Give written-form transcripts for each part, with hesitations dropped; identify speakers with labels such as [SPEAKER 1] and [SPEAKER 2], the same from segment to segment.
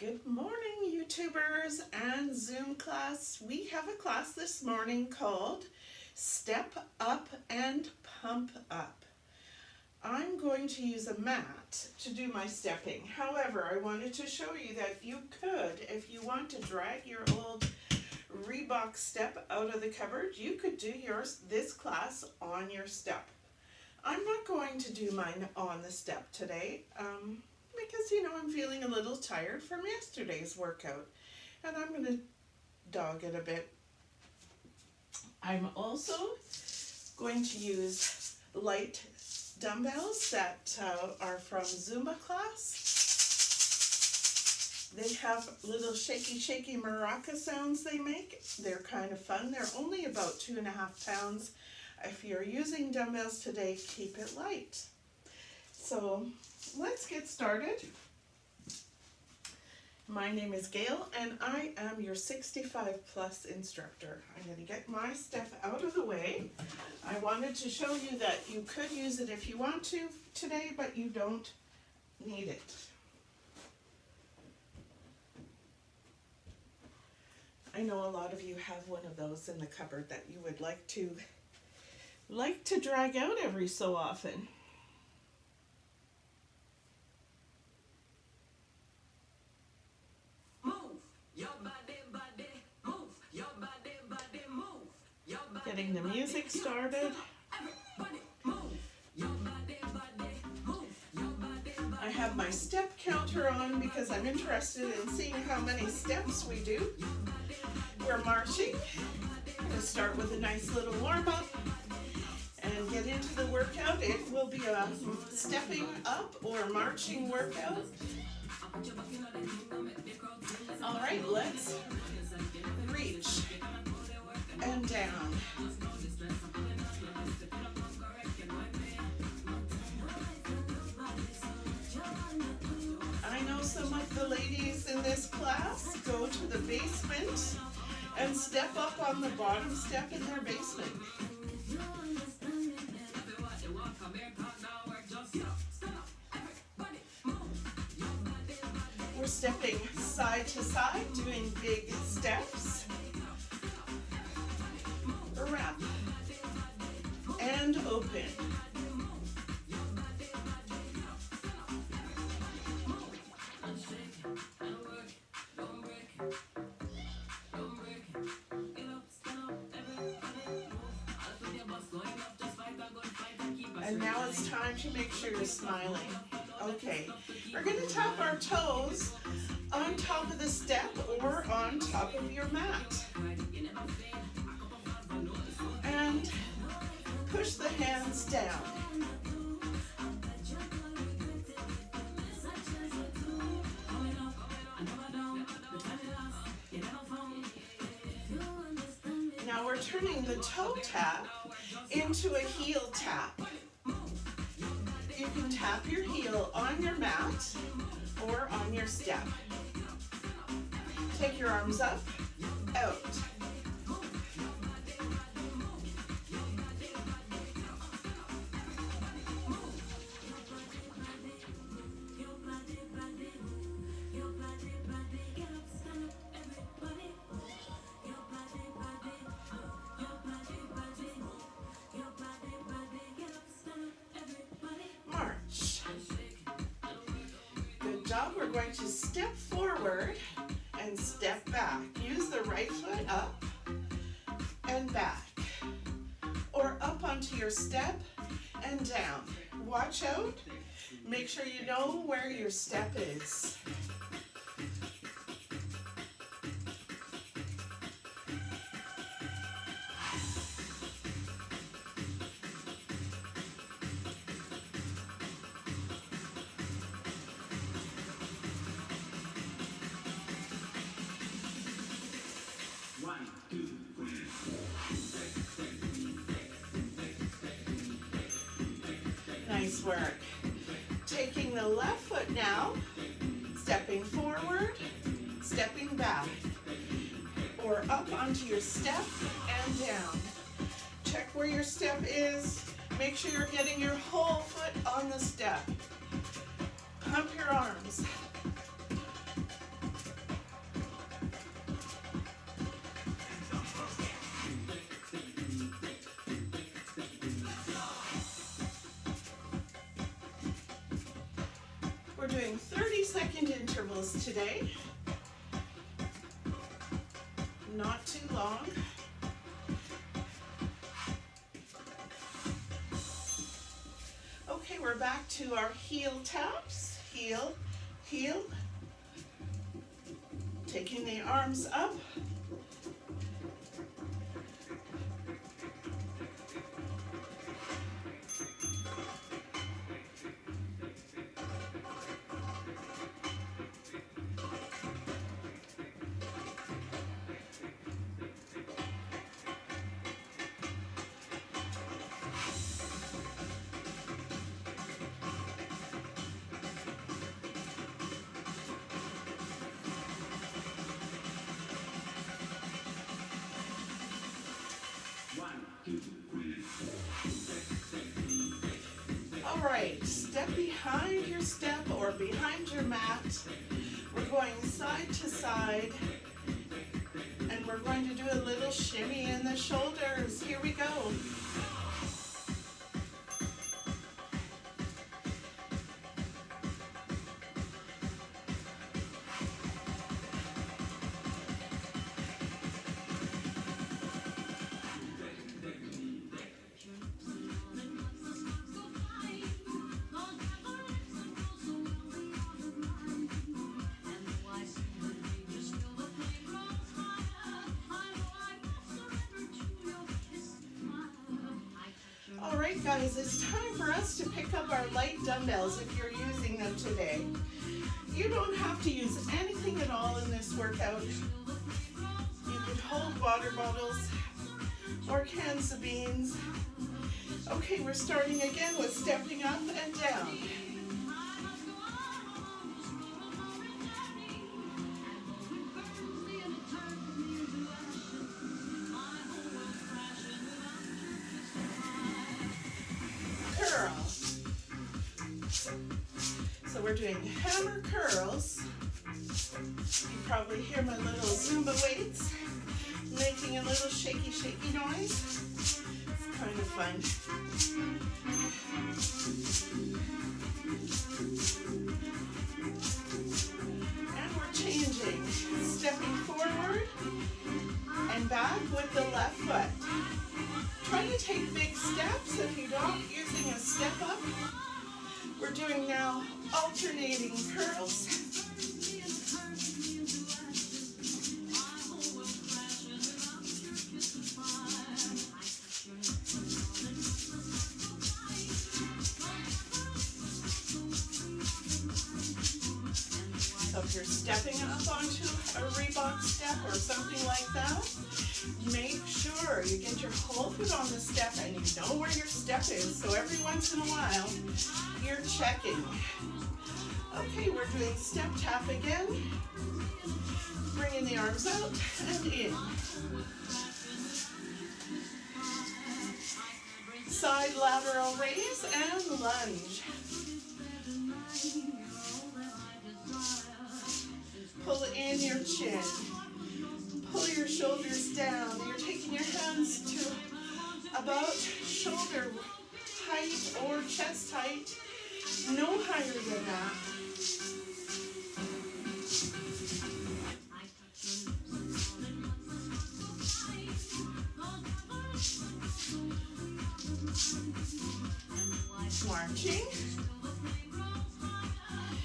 [SPEAKER 1] Good morning, YouTubers and Zoom class. We have a class this morning called Step Up and Pump Up. I'm going to use a mat to do my stepping. However, I wanted to show you that you could, if you want to drag your old Reebok step out of the cupboard, you could do this class on your step. I'm not going to do mine on the step today because I'm feeling a little tired from yesterday's workout and I'm going to dog it a bit. I'm also going to use light dumbbells that are from Zumba class. They have little shaky maraca sounds they make. They're kind of fun. They're only about 2.5 pounds. If you're using dumbbells today, keep it light. So let's get started. My name is Gail and I am your 65 plus instructor. I'm going to get my stuff out of the way. I wanted to show you that you could use it if you want to today, but you don't need it. I know a lot of you have one of those in the cupboard that you would like to drag out every so often. Getting the music started. I have my step counter on because I'm interested in seeing how many steps we do. We're marching. I'm going to start with a nice little warm-up and get into the workout. It will be a stepping up or marching workout. All right, let's reach and down. I know some of the ladies in this class go to the basement and step up on the bottom step in their basement. We're stepping side to side, doing big steps. Wrap and open. And now it's time to make sure you're smiling. Okay, we're going to tap our toes on top of the step or on top of your mat. And push the hands down. Now we're turning the toe tap into a heel tap. You can tap your heel on your mat or on your step. Take your arms up, out. We're going to step forward and step back. Use the right foot up and back, or up onto your step and down. Watch out. Make sure you know where your step is. Nice work. Taking the left foot now, stepping forward, stepping back, or up onto your step and down. Check where your step is. Make sure you're getting your whole foot on the step. Pump your arms. doing 30-second intervals today. Not too long. Okay, we're back to our heel taps. Heel, heel. Taking the arms up. All right, step behind your step or behind your mat. We're going side to side, and we're going to do a little shimmy in the shoulders. Here we go. All right, guys, it's time for us to pick up our light dumbbells if you're using them today. You don't have to use anything at all in this workout. You could hold water bottles or cans of beans. Okay, we're starting again with stepping up and down. So we're doing hammer curls. You probably hear my little Zumba weights making a little shaky, shaky noise. It's kind of fun. And we're changing, stepping forward and back with the left foot. Try to take big steps if you're not using a step up. We're doing now alternating curls. So if you're stepping up onto a Reebok step or something like that, make sure you get your whole foot on the step and you know where your step is. So every once in a while, you're checking. Okay, we're doing step tap again. Bringing the arms out and in. Side lateral raise and lunge. Pull in your chin. Pull your shoulders down. You're taking your hands to about shoulder height or chest height. No higher than that. Marching.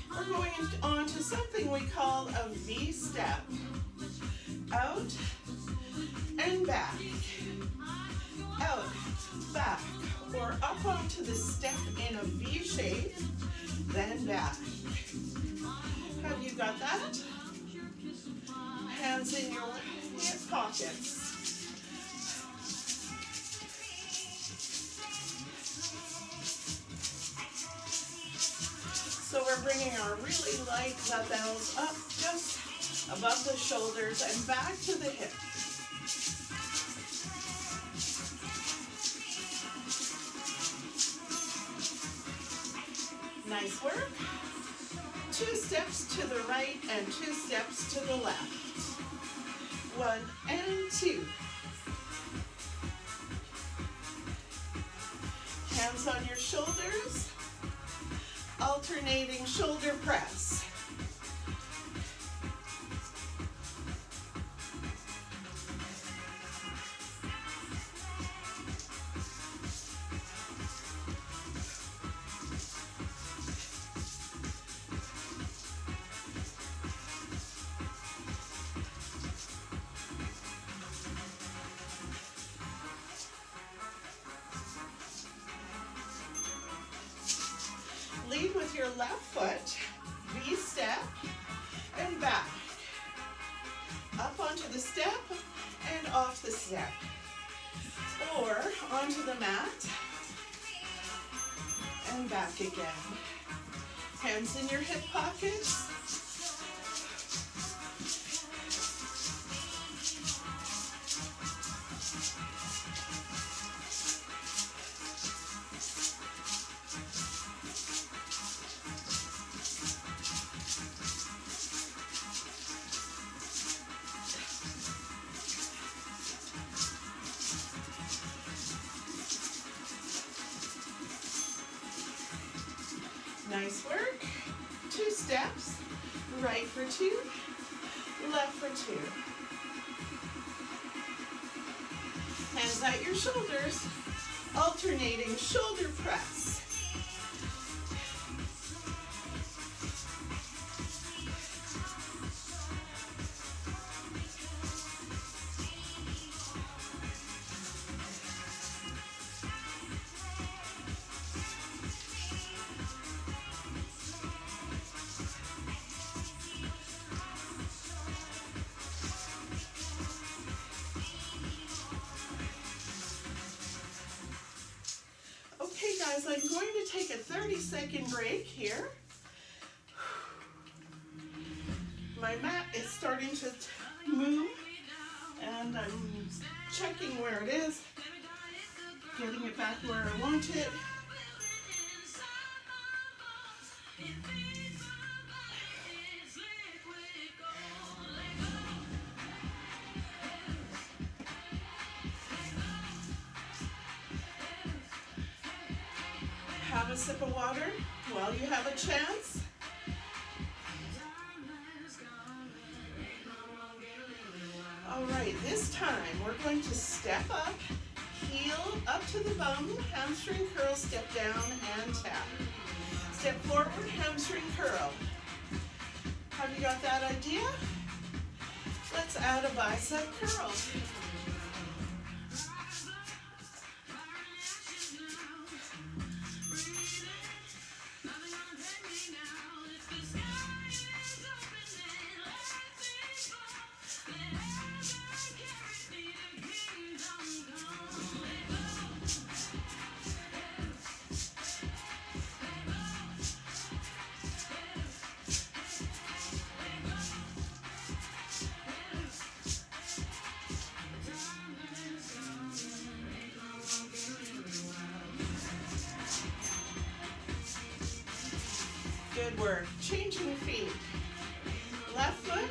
[SPEAKER 1] We're going on to something we call a V step. Out and back. Out, back, or up onto the step in a V shape, then back. Have you got that? Hands in your hip pockets. So we're bringing our really light dumbbells up just above the shoulders and back to the hip. Nice work. 2 steps to the right and 2 steps to the left. 1 and 2. Hands on your shoulders. alternating shoulder press. Lead with your left foot, V-step, and back. Up onto the step and off the step. Or onto the mat and back again. Hands in your hip pockets. Nice work. 2 steps, right for 2, left for 2. Hands at your shoulders, alternating shoulder press. Okay guys, I'm going to take a 30-second break here. My mat is starting to move and I'm checking where it is, getting it back where I want it. Have a sip of water while you have a chance. All right, this time we're going to step up, heel up to the bum, hamstring curl, step down and tap. Step forward, hamstring curl. Have you got that idea? Let's add a bicep curl. Good work. Changing feet. Left foot,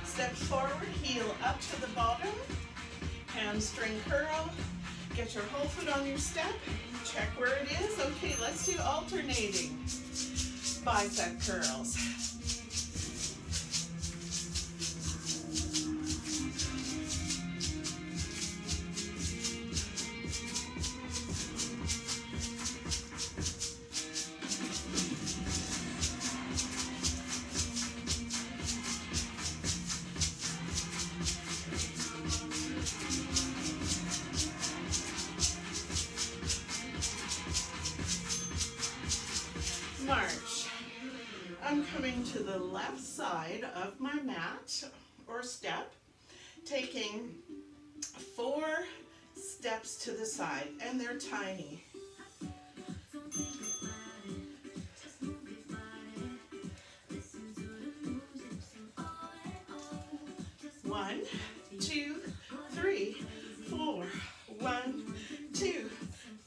[SPEAKER 1] step forward, heel up to the bottom, hamstring curl. Get your whole foot on your step. Check where it is. Okay, let's do alternating bicep curls. March. I'm coming to the left side of my mat or step, taking 4 steps to the side, and they're tiny. One, 2, 3, 4. 1, 2,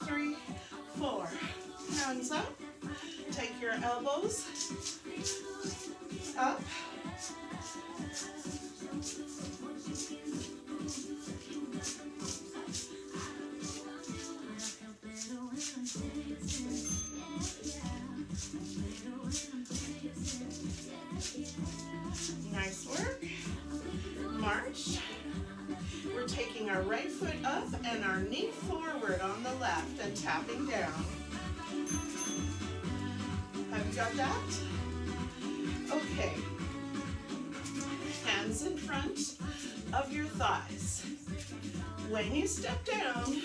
[SPEAKER 1] 3, 4. Hands up. Take your elbows up. start on the left and tapping down. Have you got that? Okay. Hands in front of your thighs. When you step down,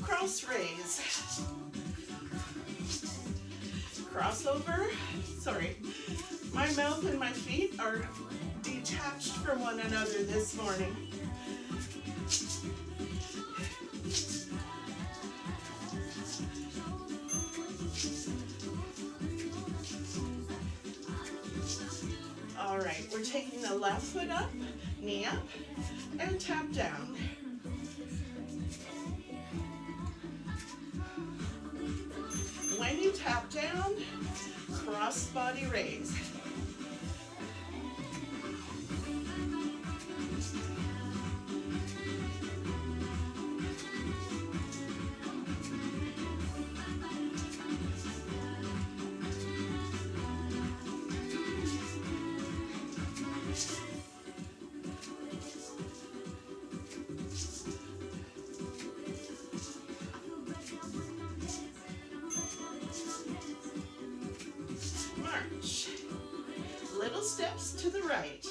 [SPEAKER 1] cross raise. Crossover. Sorry, my mouth and my feet are detached from one another this morning. All right, we're taking the left foot up, knee up, and tap down. When you tap down, cross body raise. March. Little steps to the right.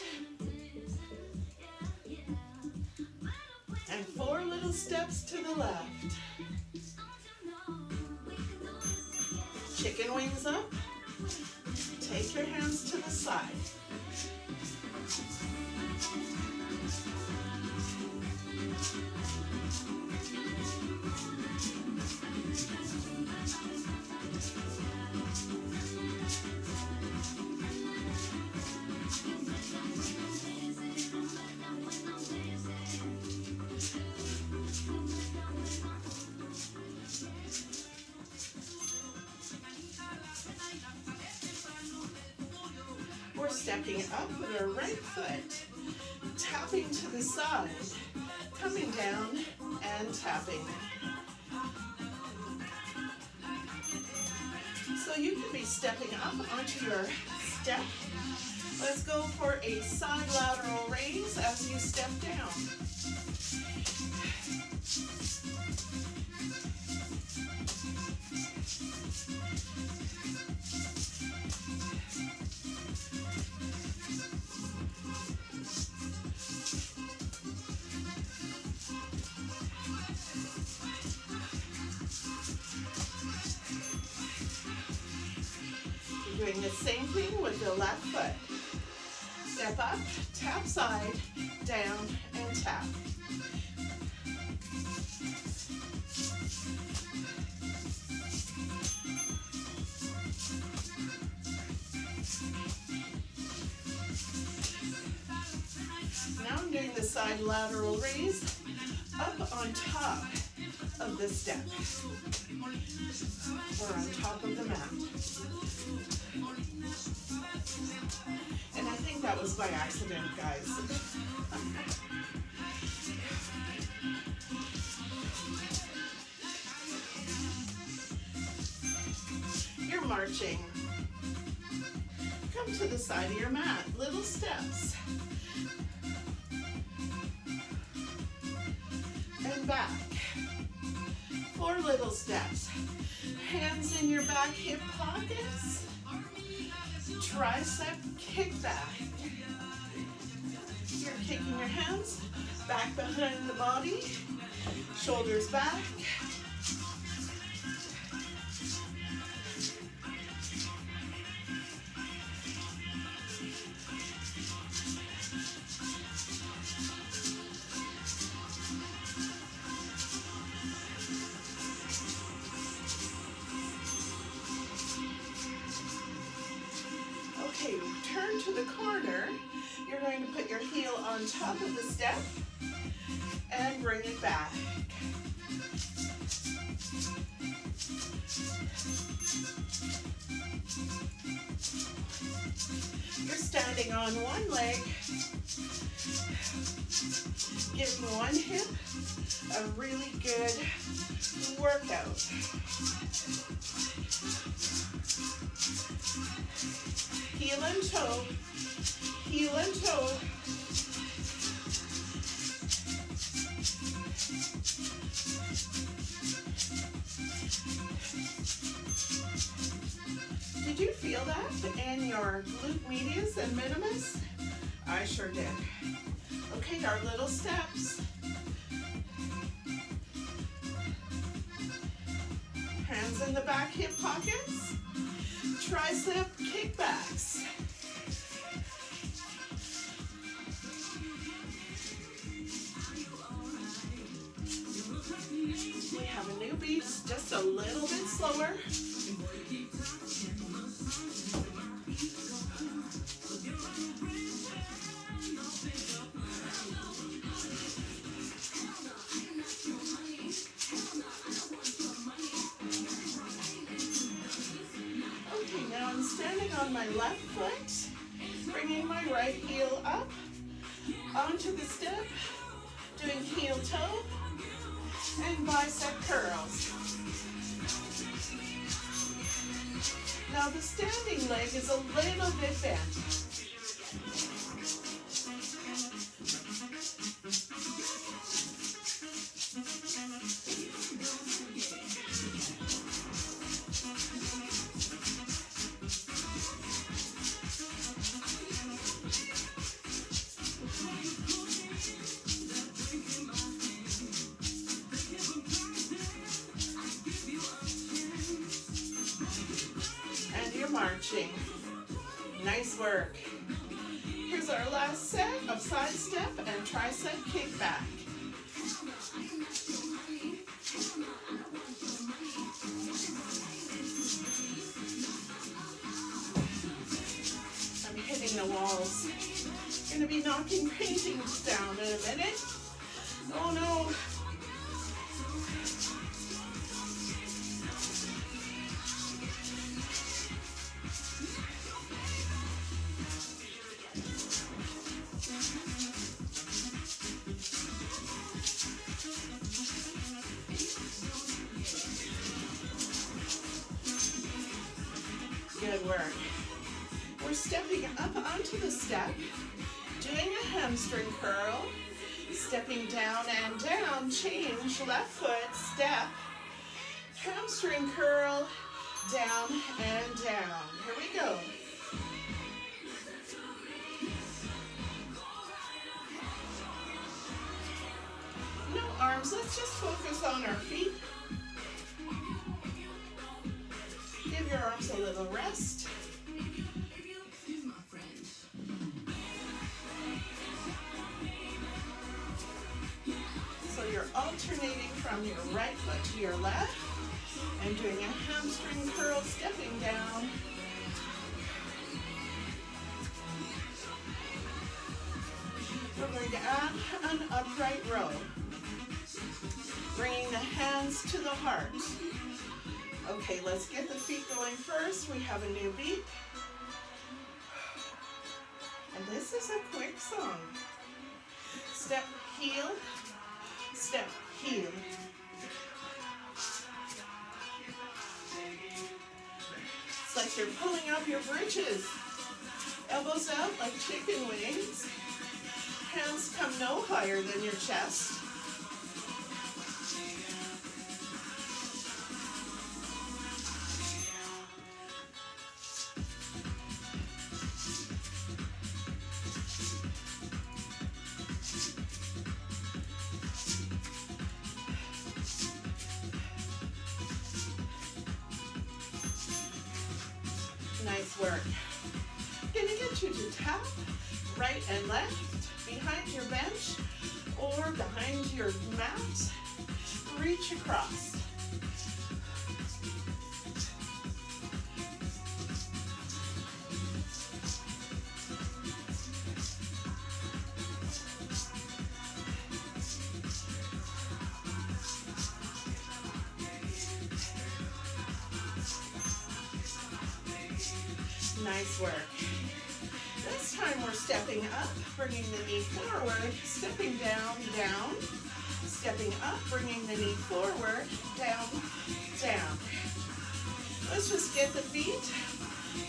[SPEAKER 1] And 4 little steps to the left. Chicken wings up. Take your hands to the side. We're stepping up with our right foot, tapping to the side, coming down and tapping. So you can be stepping up onto your step. Let's go for a side lateral raise as you step down. Doing the same thing with the left foot. Step up, tap side, down, and tap. Now I'm doing the side lateral raise up on top of the step, or on top of the mat. And I think that was by accident, guys. You're marching. Come to the side of your mat, little steps. And back. 4 little steps. Hands in your back hip pockets. Tricep kickback. You're kicking your hands back behind the body, shoulders back. Okay, turn to the corner. You're going to put your heel on top of the step and bring it back. You're standing on one leg. Give one hip a really good workout. Heel and toe, heel and toe. Did you feel that in your glute medius and minimus? I sure did. Okay, our little steps. Hands in the back hip pockets. Tricep kickbacks. We have a new beat, just a little bit slower. Okay, now I'm standing on my left foot, bringing my right heel up onto the step, doing heel toe and bicep curls. Now the standing leg is a little bit bent. Marching. Nice work. Here's our last set of side step and tricep kickback. I'm hitting the walls. Gonna be knocking paintings down in a minute. Oh no. Good work. We're stepping up onto the step, doing a hamstring curl, stepping down and down, change, left foot, step, hamstring curl, down and down. Here we go. No arms, let's just focus on our feet. Give your arms a little rest. So you're alternating from your right foot to your left and doing a hamstring curl, stepping down. We're going to add an upright row. Bringing the hands to the heart. Okay, let's get the feet going first. We have a new beat. And this is a quick song. Step, heel, step, heel. It's like you're pulling up your britches. Elbows out like chicken wings. Hands come no higher than your chest. Nice work. Gonna get you to tap right and left behind your bench or behind your mat. Reach across. Nice work. This time we're stepping up, bringing the knee forward, stepping down, down, stepping up, bringing the knee forward, down, down. Let's just get the feet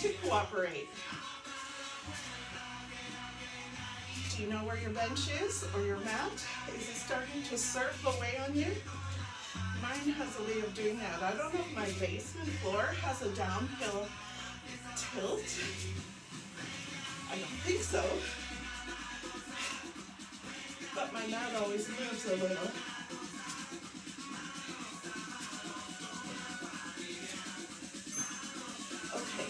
[SPEAKER 1] to cooperate. Do you know where your bench is or your mat? Is it starting to surf away on you? Mine has a way of doing that. I don't know if my basement floor has a downhill tilt. I don't think so. But my mat always moves a little. Okay.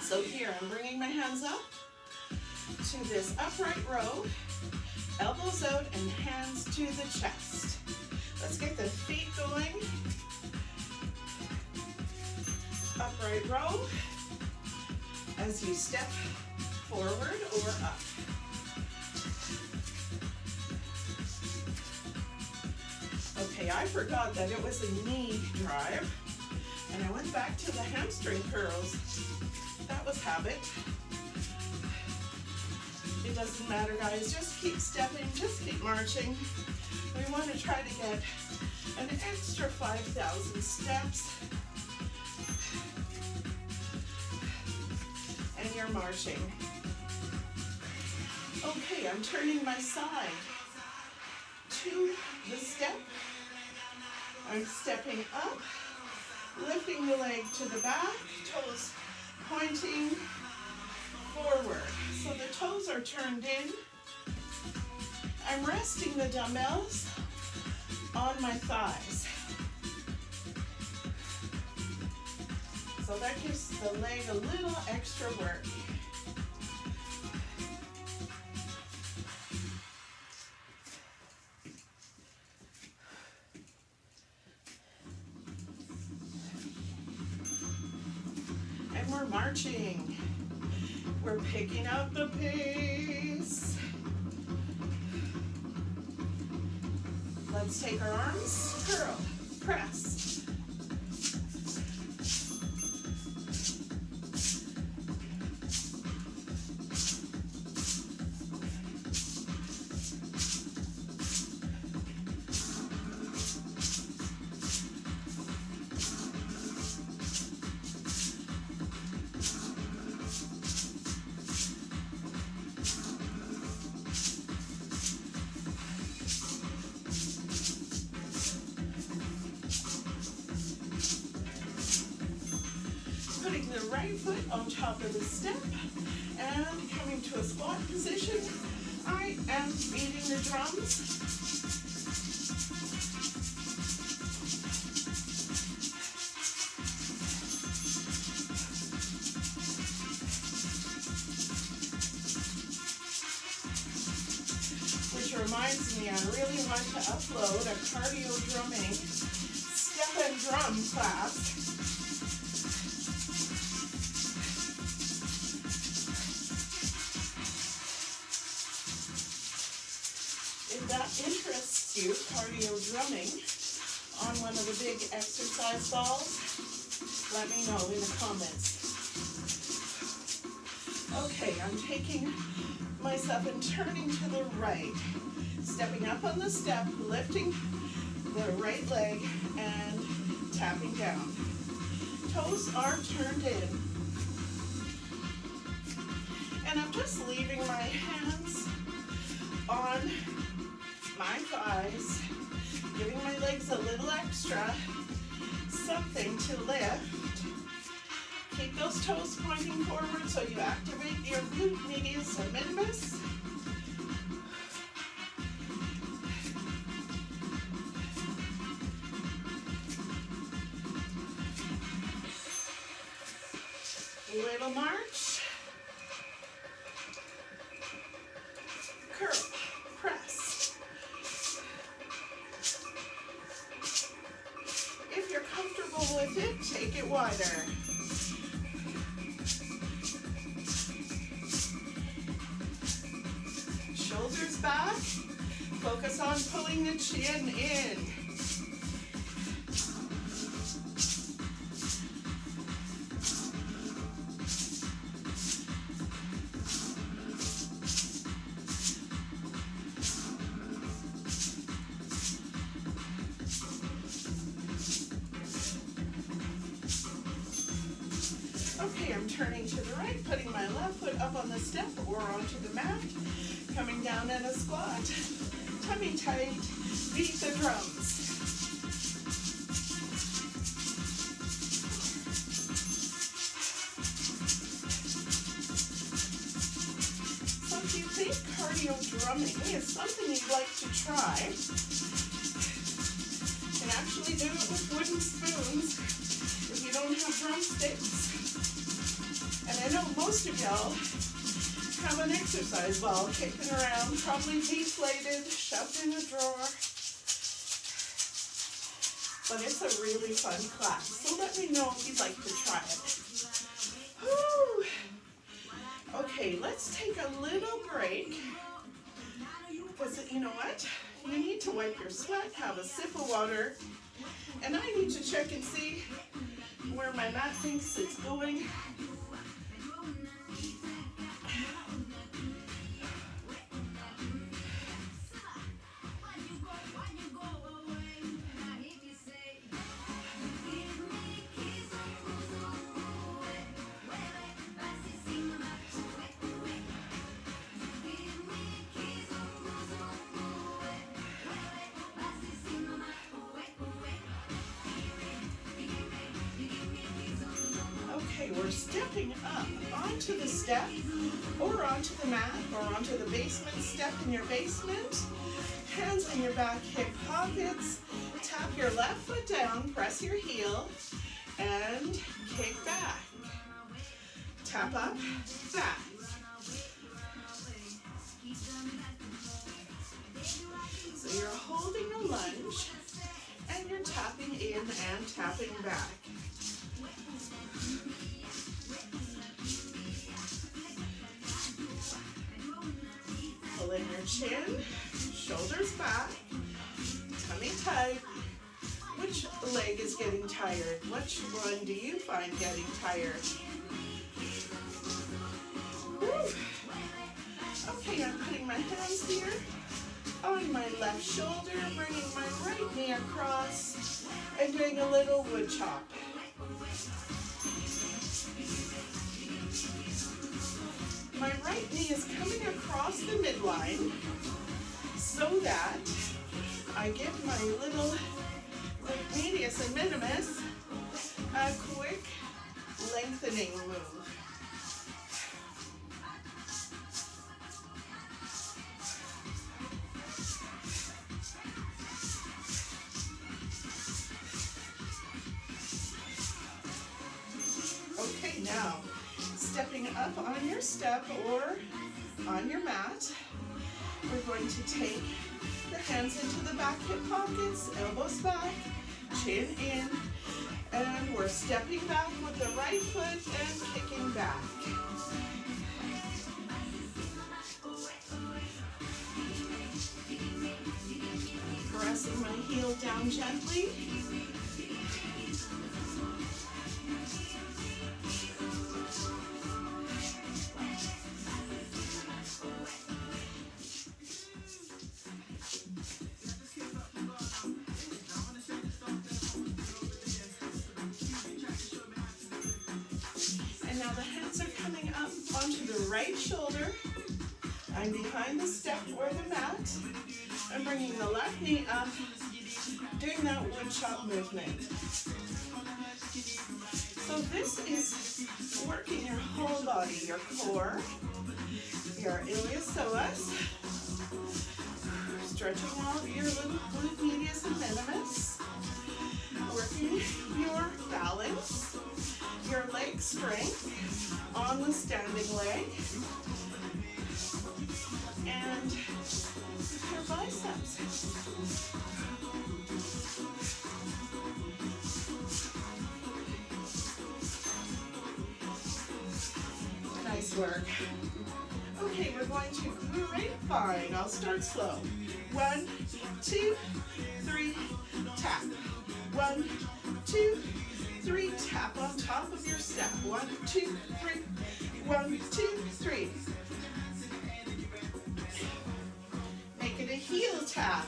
[SPEAKER 1] So here, I'm bringing my hands up to this upright row, elbows out and hands to the chest. Let's get the feet going. Upright row as you step forward or up. Okay, I forgot that it was a knee drive, and I went back to the hamstring curls. That was habit. It doesn't matter, guys. Just keep stepping, just keep marching. We want to try to get an extra 5,000 steps. And you're marching. Okay, I'm turning my side to the step. I'm stepping up, lifting the leg to the back, toes pointing forward. So the toes are turned in. I'm resting the dumbbells on my thighs. So that gives the leg a little extra work. And we're marching. We're picking up the pace. Let's take our arms, curl, press. Putting the right foot on top of the step and coming to a squat position. I am beating the drums. Which reminds me, I really want to upload a cardio drumming step and drum class. If that interests you, cardio drumming, on one of the big exercise balls, let me know in the comments. Okay, I'm taking myself and turning to the right, stepping up on the step, lifting the right leg and tapping down. Toes are turned in. And I'm just leaving my hands on my thighs, giving my legs a little extra, something to lift. Keep those toes pointing forward so you activate your glute medius and minimus. Little march. Curl, press. If you're comfortable with it, take it wider. Shoulders back. Focus on pulling the chin in. Okay, I'm turning to the right, putting my left foot up on the step or onto the mat, coming down in a squat, tummy tight, beat the drums. So if you think cardio drumming is something you'd like to try, you can actually do it with wooden spoons if you don't have drumsticks. And I know most of y'all have an exercise ball kicking around, probably deflated, shoved in a drawer. But it's a really fun class, so let me know if you'd like to try it. Whew. Okay, let's take a little break, because you know what? You need to wipe your sweat, have a sip of water, and I need to check and see where my mat thinks it's going. Okay, we're stepping up onto the step or onto the mat or onto the basement step in your basement. Hands in your back hip pockets. Tap your left foot down, press your heel, and kick back. Tap up, back. So you're holding a lunge and you're tapping in and tapping back. Pull in your chin, shoulders back, tummy tight. Which leg is getting tired? Which one do you find getting tired? Woo. Okay, I'm putting my hands here on my left shoulder, bringing my right knee across, and doing a little wood chop. My right knee is coming across the midline so that I give my little medius and minimus a quick lengthening move. Okay, now stepping up on your step or on your mat, we're going to take the hands into the back hip pockets, elbows back, chin in, and we're stepping back with the right foot and kicking back. Pressing my heel down gently. Now the hands are coming up onto the right shoulder. I'm behind the step or the mat. I'm bringing the left knee up, doing that wood chop movement. So this is working your whole body, your core, your iliopsoas, stretching out your little glute medius and minimus, working your balance, your leg strength on the standing leg, and your biceps. Nice work. Okay, we're going to grapevine. I'll start slow. 1, 2, 3, tap. 1, 2, 3, tap on top of your step. 1, 2, 3. 1, 2, 3. Make it a heel tap.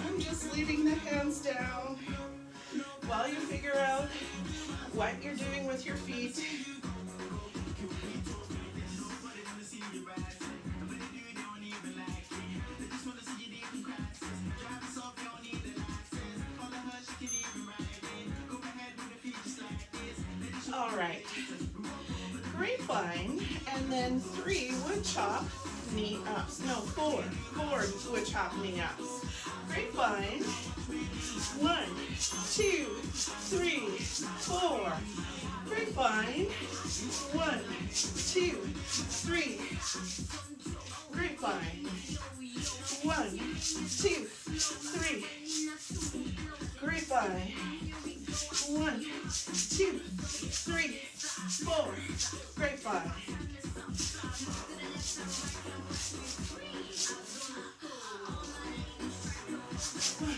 [SPEAKER 1] I'm just leaving the hands down while while you figure out what you're doing with your feet. All right, grapevine, and then 3 wood chop knee ups. No, 4 wood chop knee ups. Grapevine, 1, 2, 3, 4. Grapevine, 1, 2, 3. Grapevine, 1, 2, 3. Grapevine, 1, 2, 3, 4. Grapevine. 1,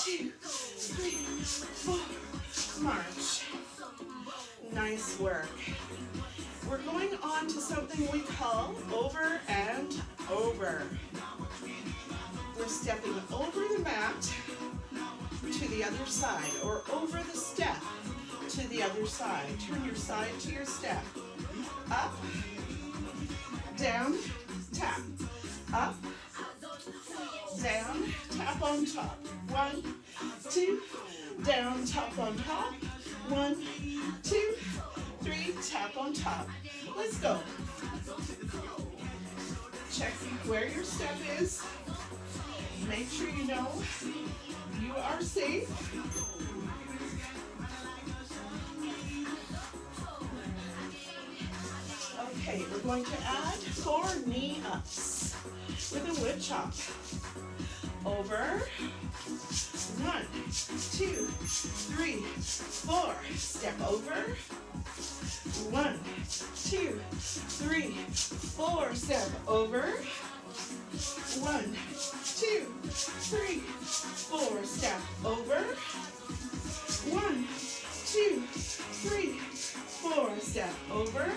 [SPEAKER 1] 2, 3, 4. March. Nice work. We're going on to something we call over and over. We're stepping over the mat to the other side, or over the step to the other side. Turn your side to your step. Up, down, tap. Up, down, tap on top. 1, 2, down, tap on top. 1, 2, 3, tap on top. Let's go. Check where your step is. Make sure you know you are safe. Okay, we're going to add 4 knee ups with a wood chop. Over. 1, 2, 3, 4. Step over. 1, 2, 3, 4. Step over. 1, 2, 3, 4. Step over. 1, 2, 3, 4. Step over.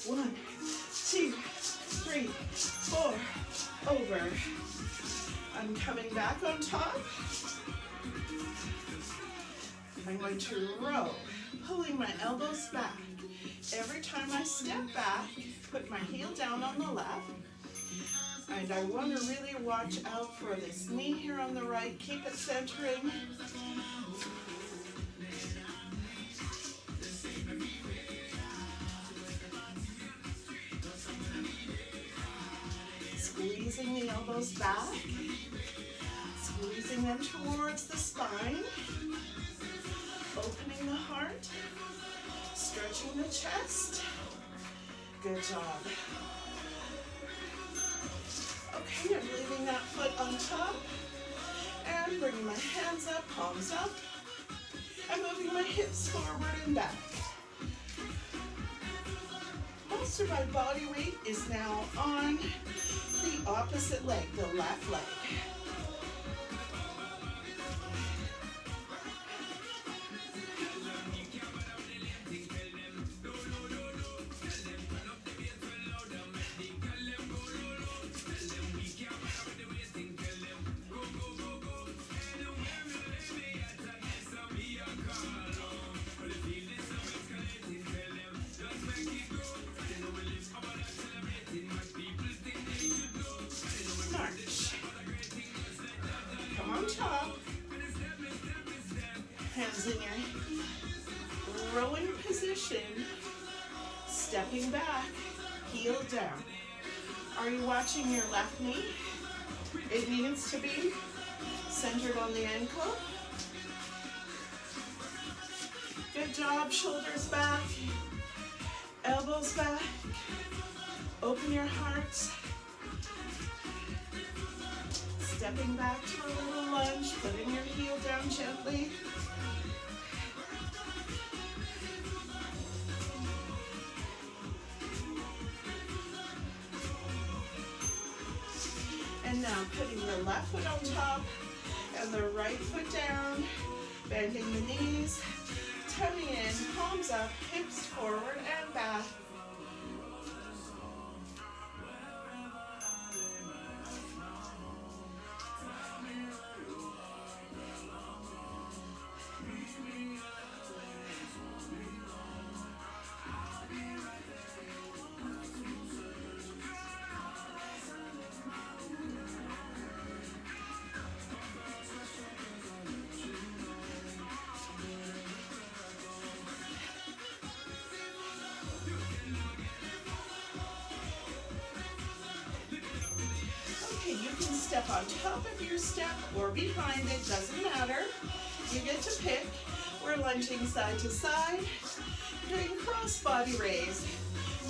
[SPEAKER 1] 1, 2, 3, 4. Over. I'm coming back on top. I'm going to row, pulling my elbows back. Every time I step back, put my heel down on the left. And I want to really watch out for this knee here on the right. Keep it centering. Squeezing the elbows back. Squeezing them towards the spine. Opening the heart. Stretching the chest. Good job. Okay, I'm leaving that foot on top. And bringing my hands up, palms up. And moving my hips forward and back. Most of my body weight is now on the opposite leg, the left leg. Top, hands in your rowing position, stepping back, heel down. Are you watching your left knee? It needs to be centered on the ankle. Good job, shoulders back, elbows back, open your heart. Stepping back to a little lunge, putting your heel down gently. And now putting the left foot on top and the right foot down, bending the knees, tummy in, palms up, hips forward and back. can step on top of your step or behind it, doesn't matter. You get to pick. We're lunging side to side, doing cross body raise.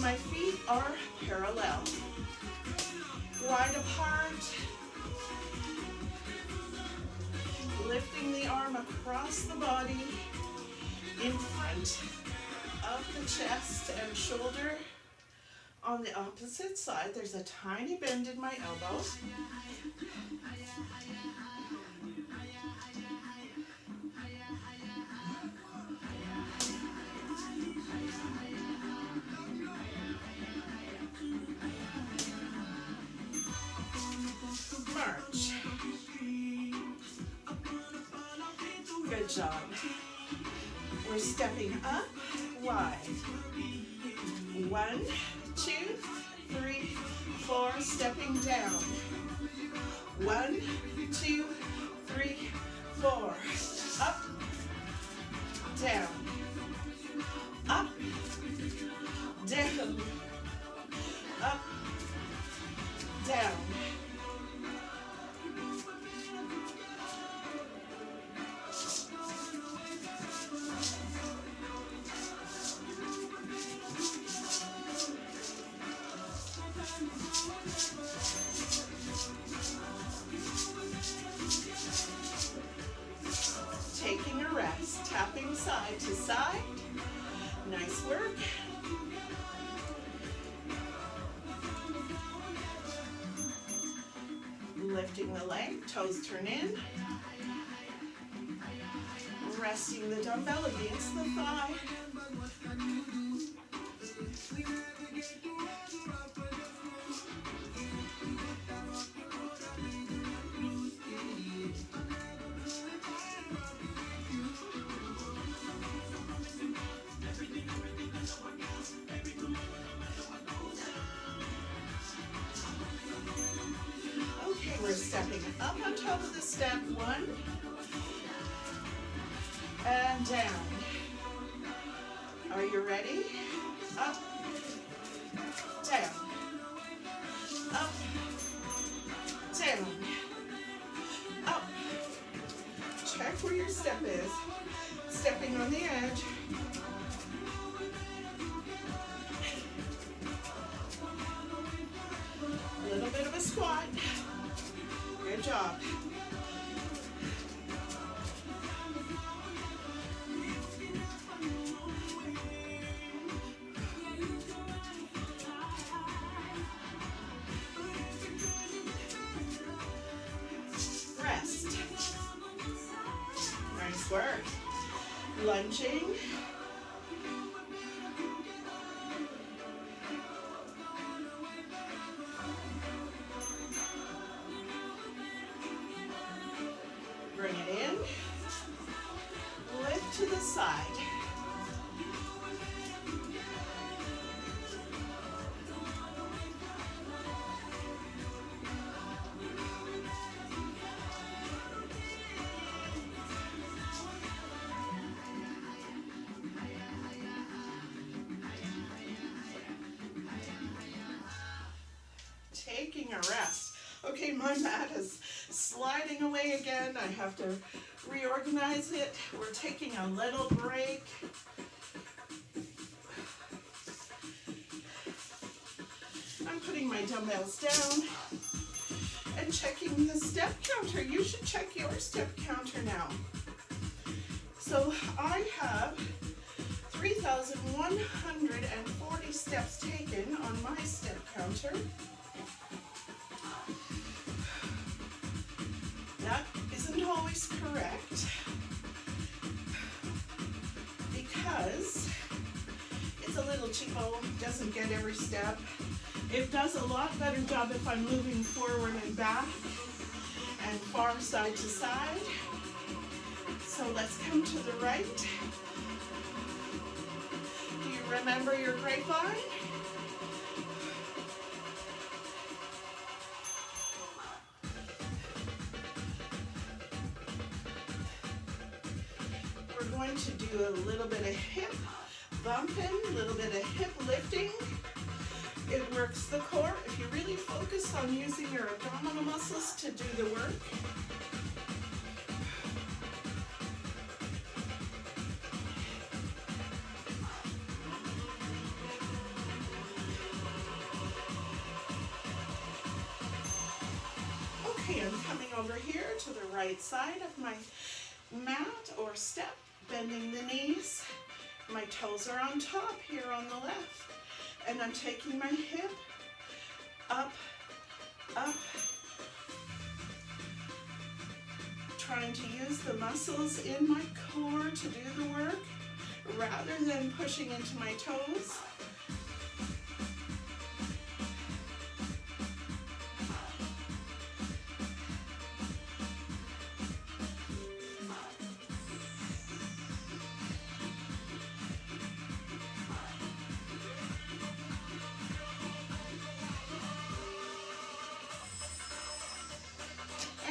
[SPEAKER 1] My feet are parallel, wide apart, lifting the arm across the body in front of the chest and shoulder. On the opposite side, there's a tiny bend in my elbow. March. Good job. We're stepping up, wide. 1, 2, 3, 4, stepping down. 1, 2, 3, 4. Up, down. Up, down. Up, down. Taking a rest, tapping side to side. Nice work. Lifting the leg, toes turn in. Resting the dumbbell against the thigh. We're stepping up on top of the step, 1, and down. Are you ready? Up, down, up, down, up. Check where your step is. Stepping on the edge. A little bit of a squat. Good job. Rest. Nice work. Lunging. Bring it in, lift to the side. Taking a rest. Okay, my mat is sliding away again. I have to reorganize it. We're taking a little break. I'm putting my dumbbells down and checking the step counter. You should check your step counter now. So I have 3,140 steps taken on my step counter. That isn't always correct because it's a little cheapo, doesn't get every step. It does a lot better job if I'm moving forward and back and far side to side. So let's come to the right. Do you remember your grapevine? We're going to do a little bit of hip bumping, a little bit of hip lifting. It works the core. If you really focus on using your abdominal muscles to do the work, okay, I'm coming over here to the right side of my mat or step, bending the knees. My toes are on top here on the left. And I'm taking my hip up, up, trying to use the muscles in my core to do the work rather than pushing into my toes.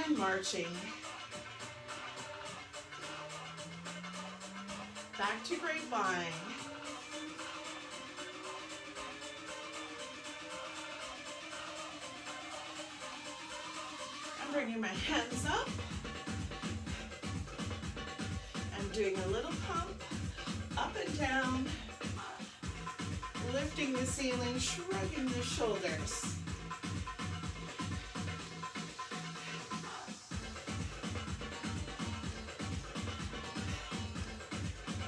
[SPEAKER 1] And marching. Back to grapevine. I'm bringing my hands up. I'm doing a little pump, up and down, lifting the ceiling, shrugging the shoulders.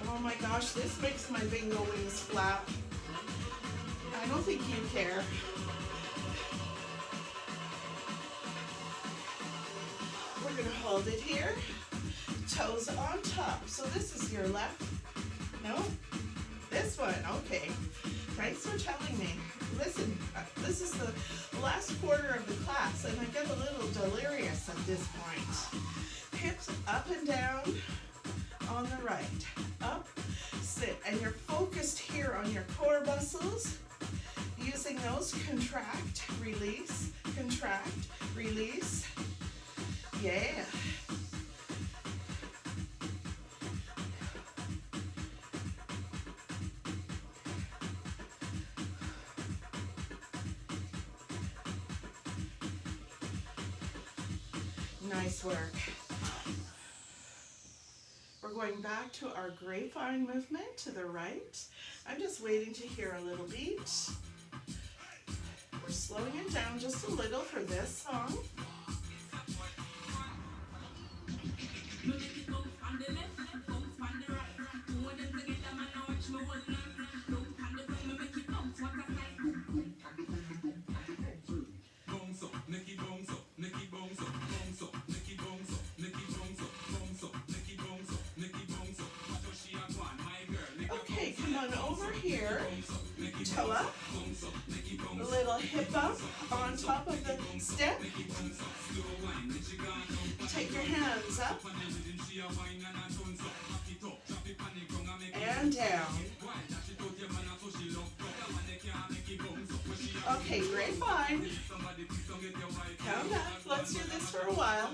[SPEAKER 1] Oh my gosh, this makes my bingo wings flap. I don't think you care. We're going to hold it here, toes on top. So this is your left, no? This one, okay. Thanks for telling me. Listen, this is the last quarter of the class and I get a little delirious at this point. Hips up and down on the right. Up, sit, and you're focused here on your core muscles, using those contract, release, yeah. Nice work. We're going back to our grapevine movement to the right. I'm just waiting to hear a little beat. We're slowing it down just a little for this song. Okay, come on over here, toe up, a little hip up on top of the step. Take your hands up and down. Okay, grapevine. Count up. Let's do this for a while.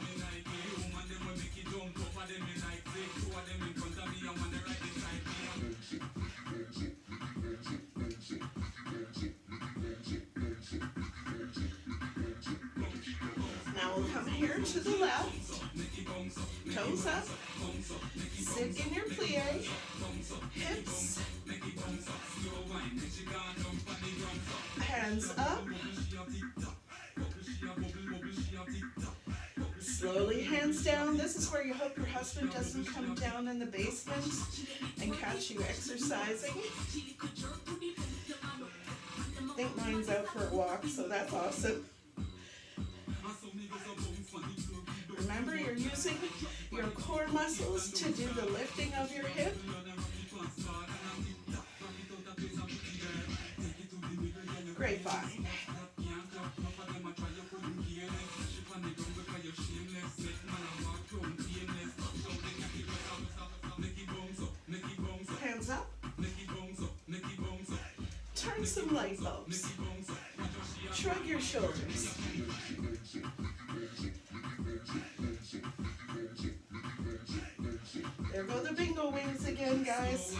[SPEAKER 1] Now we'll come here to the left, toes up, sit in your plie, hips, hands up, slowly hands down. This is where you hope your husband doesn't come down in the basement and catch you exercising. I think mine's out for a walk, so that's awesome. Remember, you're using your core muscles to do the lifting of your hip. Grapevine. Hands up. Turn some light bulbs. Shrug your shoulders. There go the bingo wings again, guys.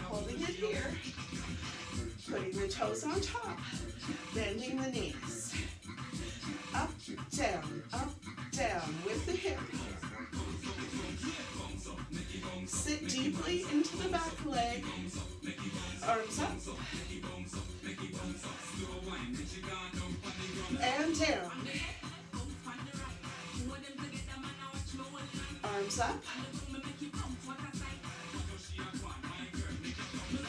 [SPEAKER 1] Holding it here, putting the toes on top, bending the knees. Up, down with the hip. Sit deeply into the back leg. Arms up. And down. Arms up.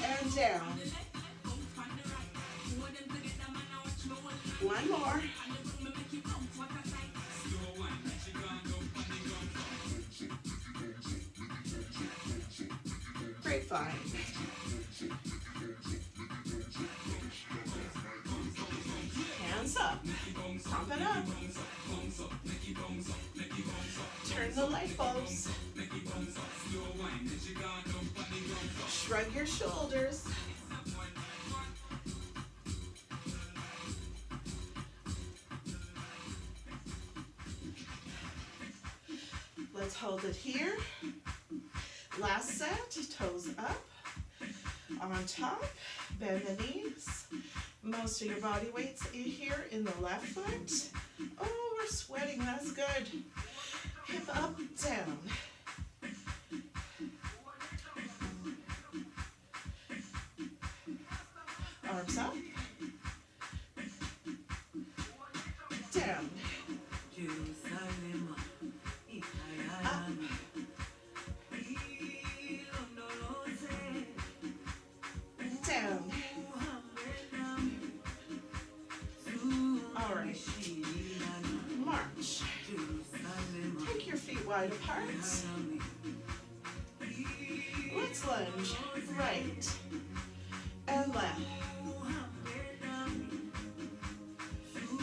[SPEAKER 1] And down. One more. Grapevine. Hands up. Pump it up. Turn the light bulbs. Shrug your shoulders. Let's hold it here. Last set, toes up, on top, bend the knees. Most of your body weight's here in the left foot. Oh, we're sweating, that's good. Hip up, down. Arms up, down. Up. Down. All right. March. Take your feet wide apart. Let's lunge right and left.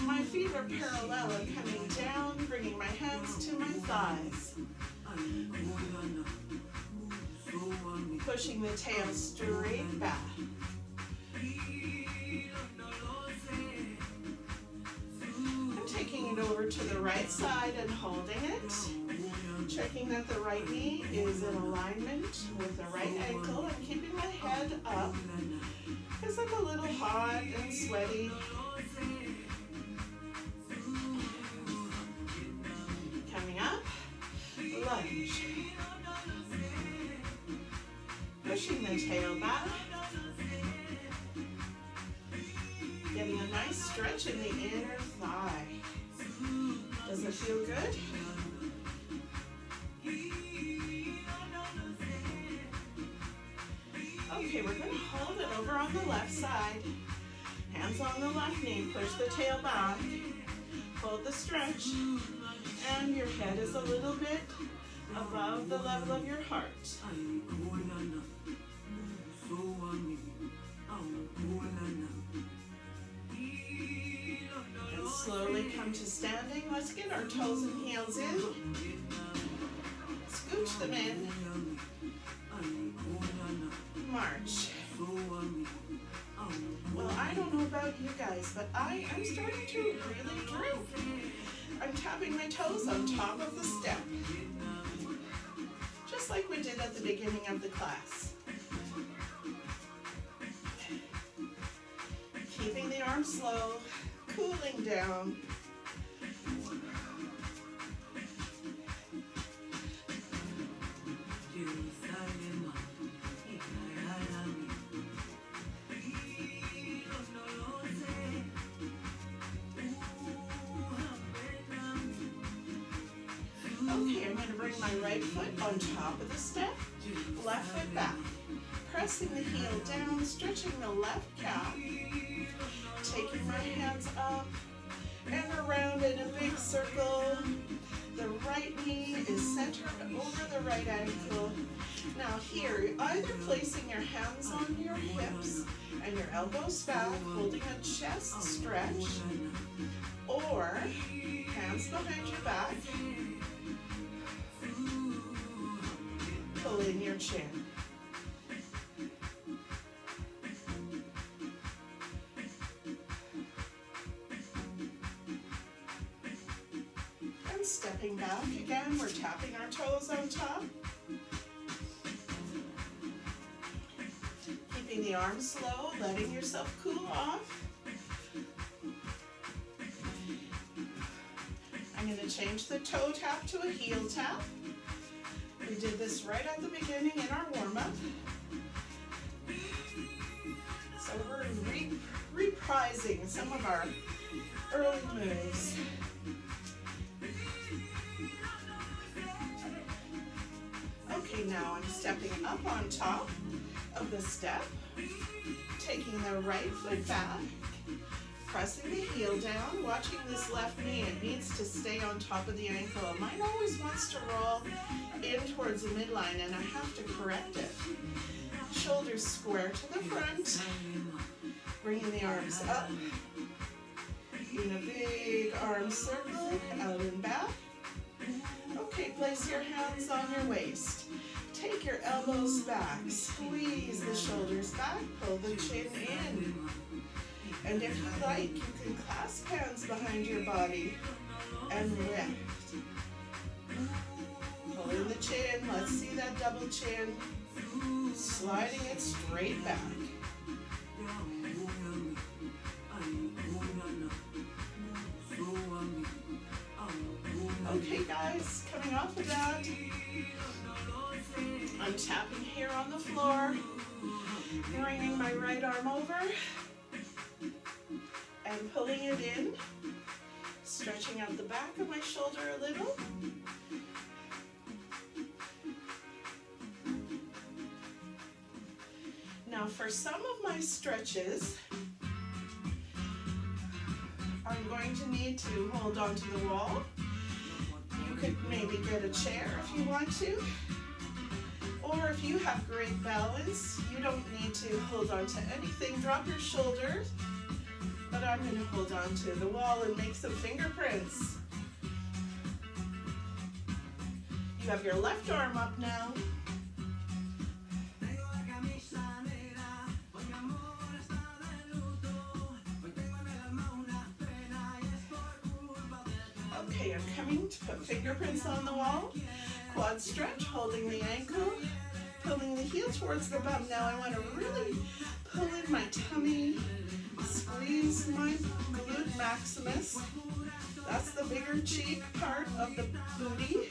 [SPEAKER 1] My feet are parallel and coming down, bringing my hands to my thighs. Pushing the tail straight back. I'm taking it over to the right side and holding it. Checking that the right knee is in alignment with the right ankle. I'm keeping my head up because I'm a little hot and sweaty. Coming up, lunge. Pushing the tail back. Getting a nice stretch in the inner thigh. Does it feel good? Okay, we're going to hold it over on the left side. Hands on the left knee. Push the tail back. Hold the stretch. And your head is a little bit above the level of your heart. And slowly come to standing. Let's get our toes and heels in. Scooch them in. March. Well, I don't know about you guys, but I am starting to really droop. I'm tapping my toes on top of the step, just like we did at the beginning of the class. Keeping the arms slow, cooling down. Okay, I'm going to bring my right foot on top of the step, left foot back. Pressing the heel down, stretching the left calf. Taking my hands up and around in a big circle. The right knee is centered over the right ankle. Now here, you're either placing your hands on your hips and your elbows back, holding a chest stretch, or hands behind your back, pull in your chin. And stepping back again, we're tapping our toes on top. Keeping the arms low, letting yourself cool off. I'm going to change the toe tap to a heel tap. We did this right at the beginning in our warm-up. So we're reprising some of our early moves. Okay, now I'm stepping up on top of the step, taking the right foot back, pressing the heel down, watching this left knee. It needs to stay on top of the ankle. Mine always wants to roll in towards the midline, and I have to correct it. Shoulders square to the front, bringing the arms up in a big arm circle, out and back. Okay, place your hands on your waist. Take your elbows back, squeeze the shoulders back, pull the chin in. And if you like, you can clasp hands behind your body and lift. Pull in the chin, let's see that double chin. Sliding it straight back. Okay guys, coming off of that, I'm tapping here on the floor, bringing my right arm over and pulling it in, stretching out the back of my shoulder a little. Now for some of my stretches, I'm going to need to hold on to the wall. You could maybe get a chair if you want to. Or if you have great balance, you don't need to hold on to anything. Drop your shoulders. But I'm going to hold on to the wall and make some fingerprints. You have your left arm up now. Okay, I'm coming to put fingerprints on the wall. Quad stretch, holding the ankle, pulling the heel towards the bum. Now I want to really pull in my tummy, squeeze my glute maximus. That's the bigger cheek part of the booty.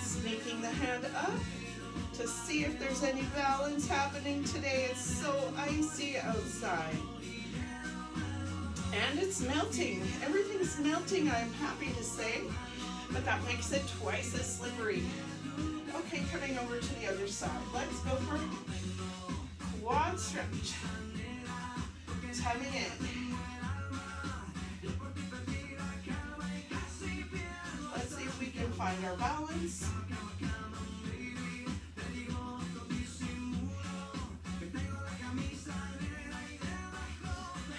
[SPEAKER 1] Sneaking the hand up to see if there's any balance happening today. It's so icy outside. And it's melting. Everything's melting, I'm happy to say, but that makes it twice as slippery. Okay, coming over to the other side. Let's go for quad stretch. Tummy in. Let's see if we can find our balance.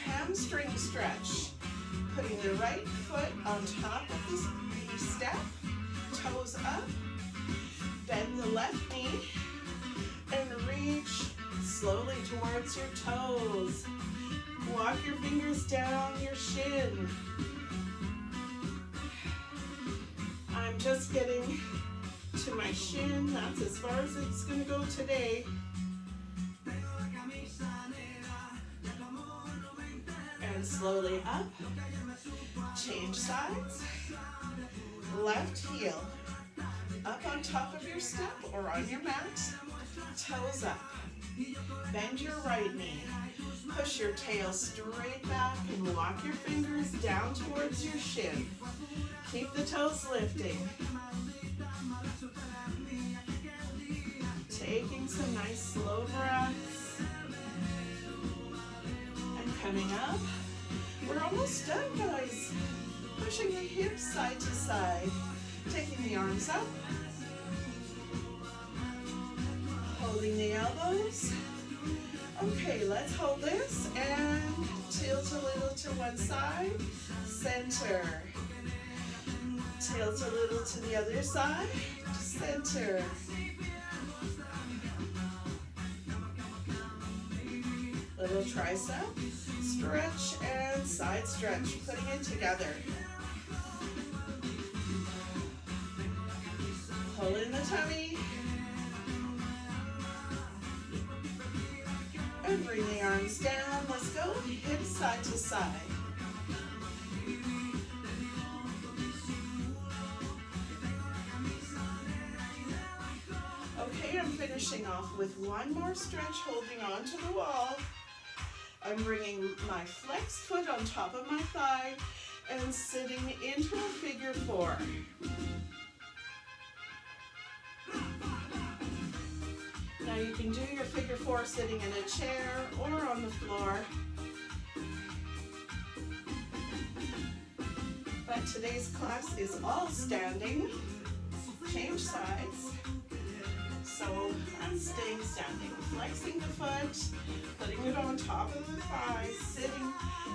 [SPEAKER 1] Hamstring stretch. Putting the right foot on top of the step, toes up, bend the left knee, and reach slowly towards your toes. Walk your fingers down your shin. I'm just getting to my shin. That's as far as it's going to go today. And slowly up. Change sides. Left heel. Up on top of your step or on your mat. Toes up. Bend your right knee. Push your tail straight back and walk your fingers down towards your shin. Keep the toes lifting. Taking some nice slow breaths. And coming up. We're almost done, guys. Pushing the hips side to side. Taking the arms up. Holding the elbows. Okay, let's hold this and tilt a little to one side. Center. Tilt a little to the other side. Center. Little tricep. stretch and side stretch, putting it together. Pull in the tummy. And bring the arms down. Let's go hips side to side. Okay, I'm finishing off with one more stretch, holding on to the wall. I'm bringing my flexed foot on top of my thigh and sitting into a figure four. Now you can do your figure four sitting in a chair or on the floor. But today's class is all standing. Change sides. So I'm staying standing, flexing the foot, putting it on top of the thigh, sitting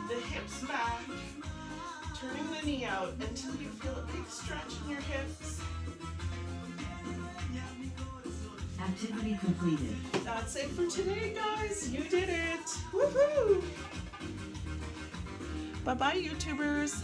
[SPEAKER 1] the hips back, turning the knee out until you feel a big stretch in your hips.
[SPEAKER 2] Activity completed.
[SPEAKER 1] That's it for today, guys. You did it. Woohoo! Bye-bye, YouTubers.